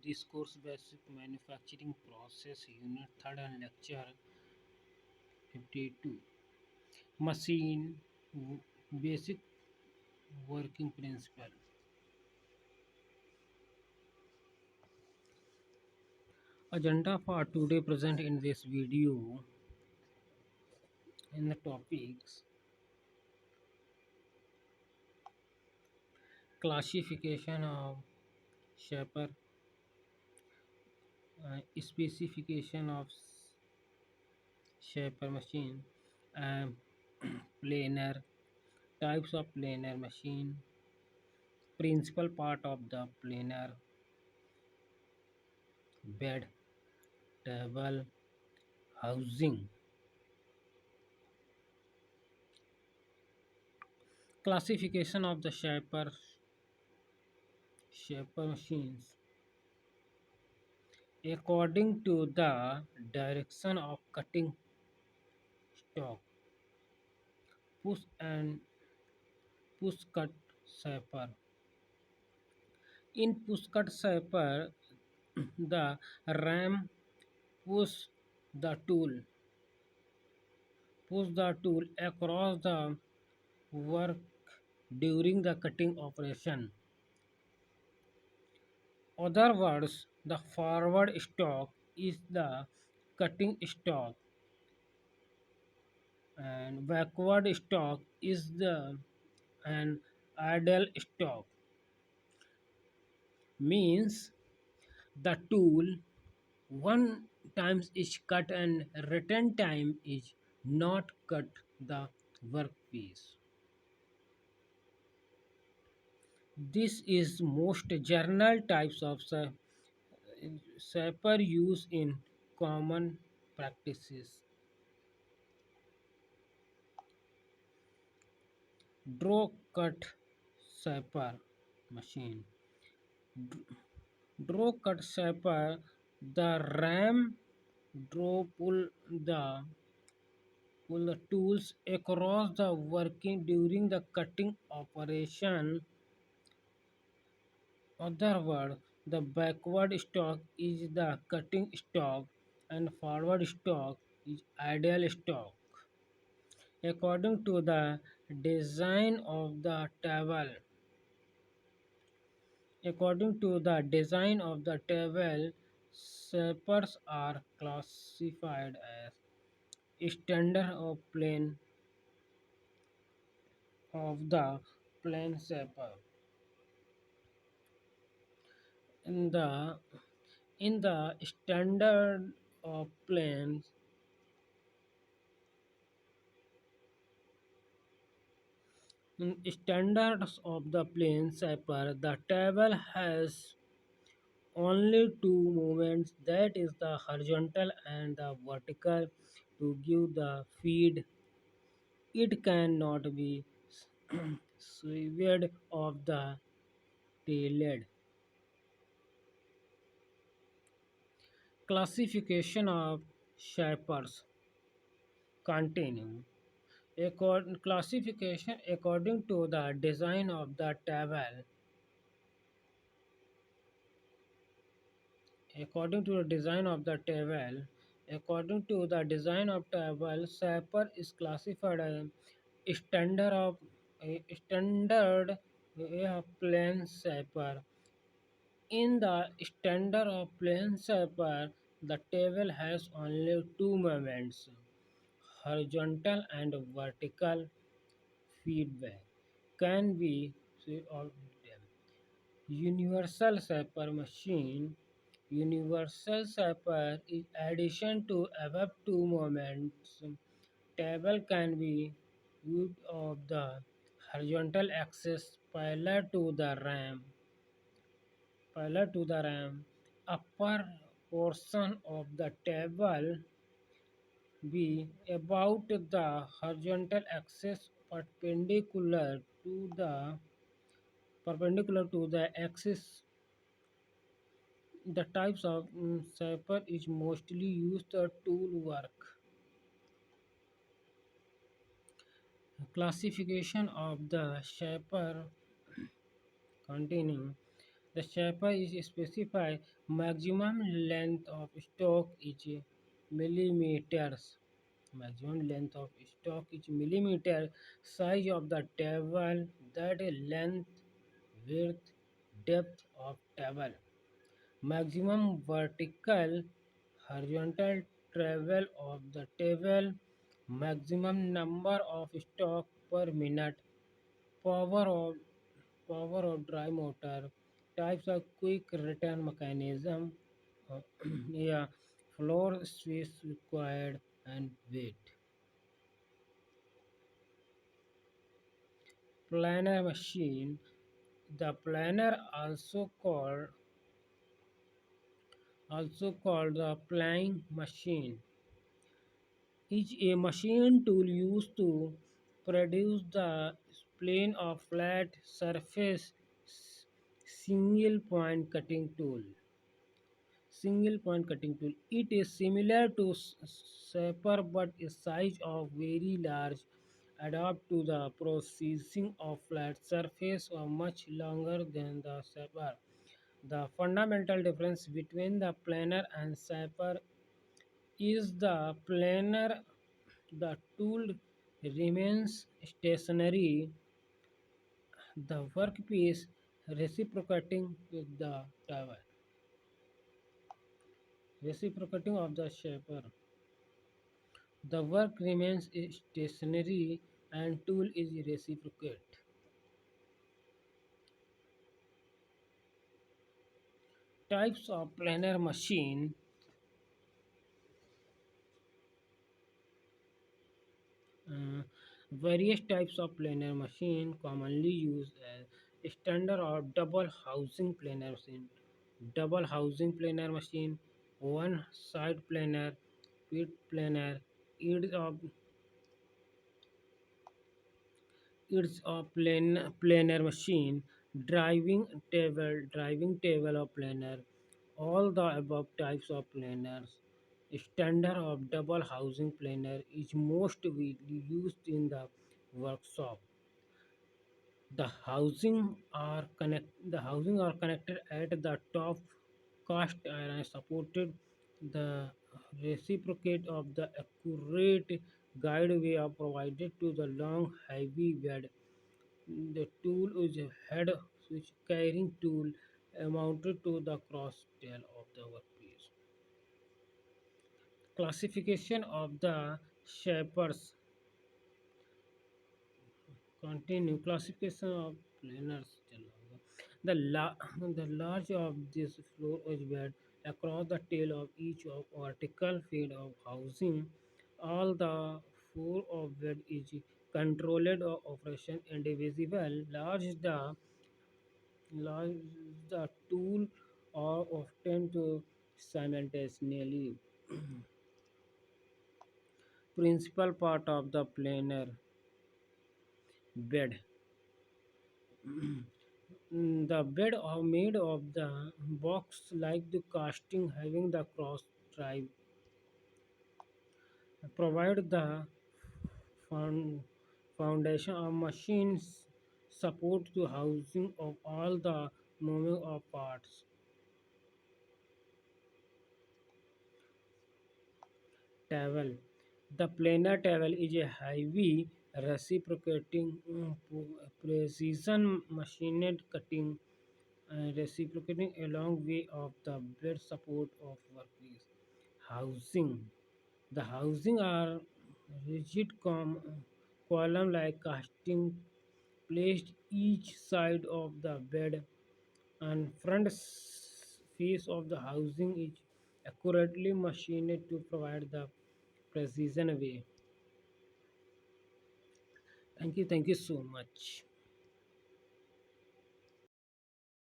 this course basic manufacturing process unit 3rd and lecture 52 machine basic working principle. Agenda for today present in this video in the topics classification of shaper, specification of shaper machine, and planar, types of planar machine, principal part of the planar, bed, table, housing. Classification of the shaper machines according to the direction of cutting stroke. Push and push cut shaper. In push cut shaper, the ram push the tool push the tool across the work during the cutting operation. Other words, the forward stroke is the cutting stroke and backward stroke is the an idle stroke. Means the tool one times is cut and return time is not cut the workpiece. This is most general types of Cipher used in common practices. Draw cut Cipher machine. Draw cut Cipher. The ram draw pull the tools across the working during the cutting operation. Other word, the backward stroke is the cutting stroke and forward stroke is ideal stroke. According to the design of the table, according to the design of the table, shapers are classified as standard of plane of the plane shaper. In the standard of planes, in standards of the plane shaper, the table has only two movements, that is the horizontal and the vertical, to give the feed. It cannot be swerved of the tailed. Classification of shapers continue. Classification according to the design of the table. According to the design of the table, according to the design of table, shaper is classified as standard plane shaper. In the standard of plane shaper, the table has only two movements, horizontal and vertical feedback. Can be see all of them. Universal shaper machine. Universal shaper is addition to above two moments. Table can be used of the horizontal axis parallel to the ram. Upper portion of the table be about the horizontal axis perpendicular to the axis. The types of Cipher is mostly used the tool work. Classification of the Cipher containing The shaper is specify maximum length of stalk is millimeters. Maximum length of stalk is millimeter. Size of the table, that is length, width, depth of table. Maximum vertical horizontal travel of the table. Maximum number of stalk per minute. Power of power of dry motor, types of quick return mechanism, uh, yeah, floor space required and weight. Planar machine, the planar also called the flying machine, is a machine tool used to produce the plane of flat surface single point cutting tool. Single point cutting tool. It is similar to Cipher but is size of very large, adapt to the processing of flat surface or much longer than the Cipher. The fundamental difference between the planar and Cipher is the tool remains stationary, the workpiece reciprocating with the tower. Reciprocating of the shaper. The work remains stationary and tool is reciprocate. Types of planar machine. uh, Various types of planar machine commonly used as standard or double housing planar machine. Double housing planar machine, one side planar, pit planar, ears of it's a planar machine, driving table of planar. All the above types of planars. Standard of double housing planar is most widely used in the workshop. The housing are connected at the top cast iron supported the reciprocate of the accurate guideway are provided to the long heavy bed. The tool is a head switch carrying tool mounted to the cross tail of the workpiece. Classification of the shapers. Continue. Classification of planars. The large of this floor is bed across the tail of each of vertical feet of housing. All the four of bed is controlled or operation indivisible. Large the tool are often to simultaneously principal part of the planar bed. The bed are made of the box like the casting having the cross drive provide the found, foundation of machines support to housing of all the moving of parts. Table. The planar table is a heavy reciprocating precision machined cutting reciprocating along way of the bed support of workpiece. Housing. The housing are rigid column like casting placed each side of the bed and face of the housing is accurately machined to provide the precision way. Thank you so much.